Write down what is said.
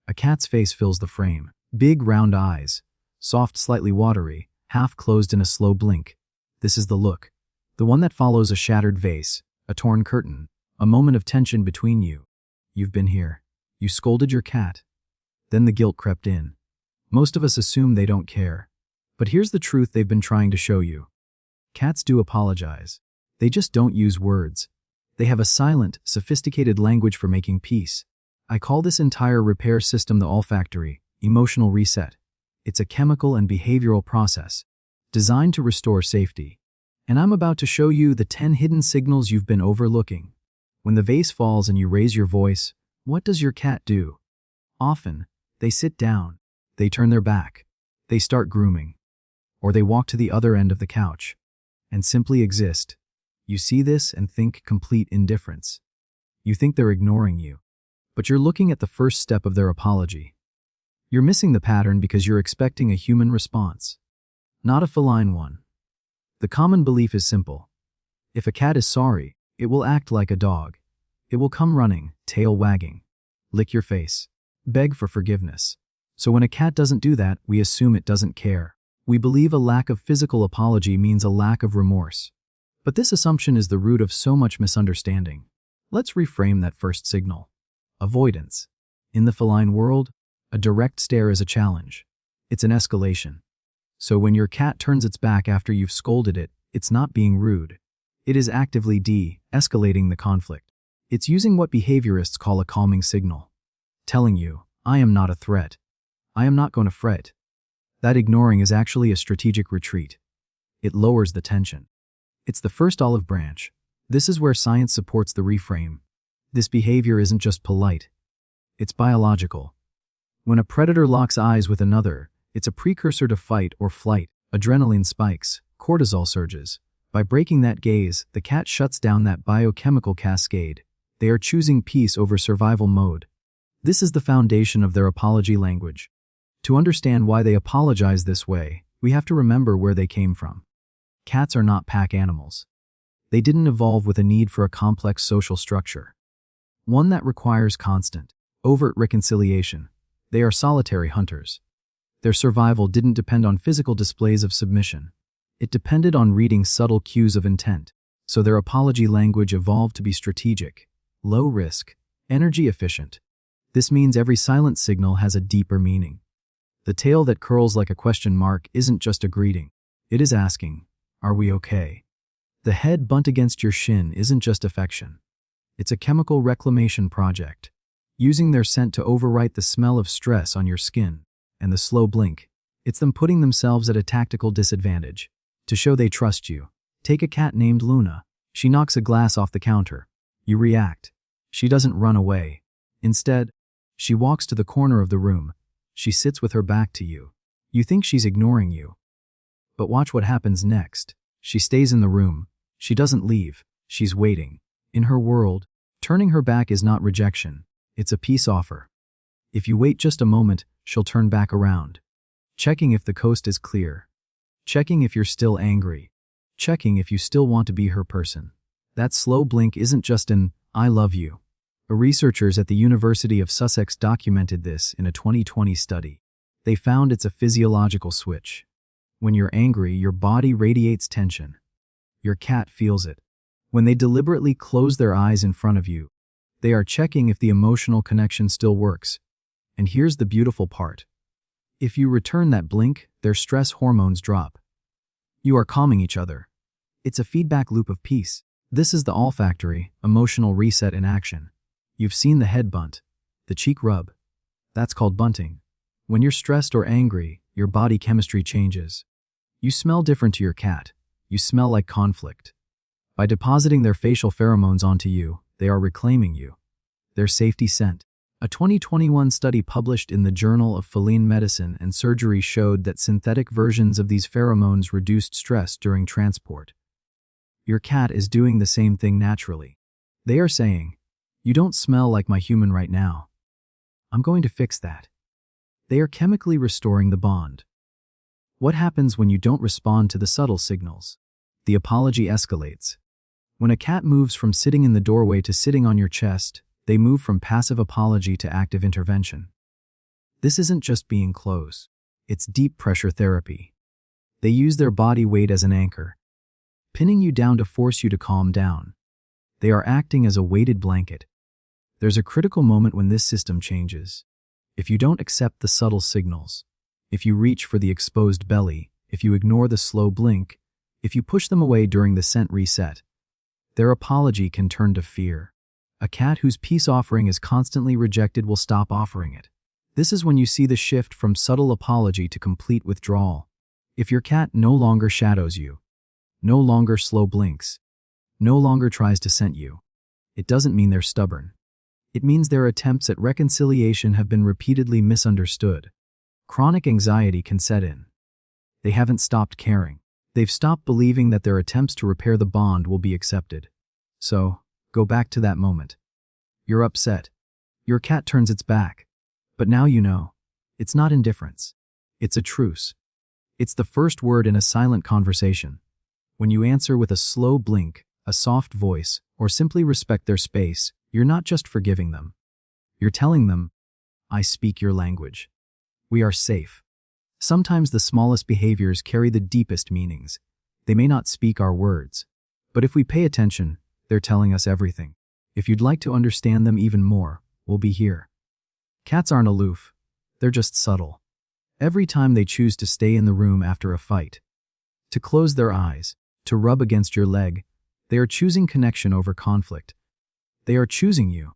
A cat's face fills the frame. Big round eyes, soft, slightly watery, half closed in a slow blink. This is the look. The one that follows a shattered vase, a torn curtain, a moment of tension between you. You've been here. You scolded your cat. Then the guilt crept in. Most of us assume they don't care. But here's the truth they've been trying to show you. Cats do apologize. They just don't use words. They have a silent, sophisticated language for making peace. I call this entire repair system the olfactory-emotional reset. It's a chemical and behavioral process designed to restore safety. And I'm about to show you the 10 hidden signals you've been overlooking. When the vase falls and you raise your voice, what does your cat do? Often, they sit down, they turn their back, they start grooming, or they walk to the other end of the couch and simply exist. You see this and think complete indifference. You think they're ignoring you, but you're looking at the first step of their apology. You're missing the pattern because you're expecting a human response, not a feline one. The common belief is simple. If a cat is sorry, it will act like a dog. It will come running, tail wagging, lick your face, beg for forgiveness. So when a cat doesn't do that, we assume it doesn't care. We believe a lack of physical apology means a lack of remorse. But this assumption is the root of so much misunderstanding. Let's reframe that first signal. Avoidance. In the feline world, a direct stare is a challenge. It's an escalation. So when your cat turns its back after you've scolded it, it's not being rude. It is actively de-escalating the conflict. It's using what behaviorists call a calming signal, telling you, I am not a threat. I am not going to fret. That ignoring is actually a strategic retreat. It lowers the tension. It's the first olive branch. This is where science supports the reframe. This behavior isn't just polite. It's biological. When a predator locks eyes with another, it's a precursor to fight or flight. Adrenaline spikes, cortisol surges. By breaking that gaze, the cat shuts down that biochemical cascade. They are choosing peace over survival mode. This is the foundation of their apology language. To understand why they apologize this way, we have to remember where they came from. Cats are not pack animals. They didn't evolve with a need for a complex social structure, one that requires constant, overt reconciliation. They are solitary hunters. Their survival didn't depend on physical displays of submission. It depended on reading subtle cues of intent. So their apology language evolved to be strategic, low risk, energy efficient. This means every silent signal has a deeper meaning. The tail that curls like a question mark isn't just a greeting. It is asking, are we okay? The head bunt against your shin isn't just affection. It's a chemical reclamation project, using their scent to overwrite the smell of stress on your skin. And the slow blink, it's them putting themselves at a tactical disadvantage to show they trust you. Take a cat named Luna. She knocks a glass off the counter. You react. She doesn't run away. Instead, she walks to the corner of the room. She sits with her back to you. You think she's ignoring you. But watch what happens next. She stays in the room. She doesn't leave. She's waiting. In her world, turning her back is not rejection. It's a peace offer. If you wait just a moment, she'll turn back around. Checking if the coast is clear. Checking if you're still angry. Checking if you still want to be her person. That slow blink isn't just an, I love you. Researchers at the University of Sussex documented this in a 2020 study. They found it's a physiological switch. When you're angry, your body radiates tension. Your cat feels it. When they deliberately close their eyes in front of you, they are checking if the emotional connection still works. And here's the beautiful part. If you return that blink, their stress hormones drop. You are calming each other. It's a feedback loop of peace. This is the olfactory-emotional reset in action. You've seen the head bunt, the cheek rub. That's called bunting. When you're stressed or angry, your body chemistry changes. You smell different to your cat. You smell like conflict. By depositing their facial pheromones onto you, they are reclaiming you. Their safety scent. A 2021 study published in the Journal of Feline Medicine and Surgery showed that synthetic versions of these pheromones reduced stress during transport. Your cat is doing the same thing naturally. They are saying, you don't smell like my human right now. I'm going to fix that. They are chemically restoring the bond. What happens when you don't respond to the subtle signals? The apology escalates. When a cat moves from sitting in the doorway to sitting on your chest, they move from passive apology to active intervention. This isn't just being close. It's deep pressure therapy. They use their body weight as an anchor, pinning you down to force you to calm down. They are acting as a weighted blanket. There's a critical moment when this system changes. If you don't accept the subtle signals, if you reach for the exposed belly, if you ignore the slow blink, if you push them away during the scent reset, their apology can turn to fear. A cat whose peace offering is constantly rejected will stop offering it. This is when you see the shift from subtle apology to complete withdrawal. If your cat no longer shadows you, no longer slow blinks, no longer tries to scent you, it doesn't mean they're stubborn. It means their attempts at reconciliation have been repeatedly misunderstood. Chronic anxiety can set in. They haven't stopped caring. They've stopped believing that their attempts to repair the bond will be accepted. So, go back to that moment. You're upset. Your cat turns its back. But now you know. It's not indifference. It's a truce. It's the first word in a silent conversation. When you answer with a slow blink, a soft voice, or simply respect their space, you're not just forgiving them. You're telling them, I speak your language. We are safe. Sometimes the smallest behaviors carry the deepest meanings. They may not speak our words, but if we pay attention, they're telling us everything. If you'd like to understand them even more, we'll be here. Cats aren't aloof. They're just subtle. Every time they choose to stay in the room after a fight, to close their eyes, to rub against your leg, they are choosing connection over conflict. They are choosing you.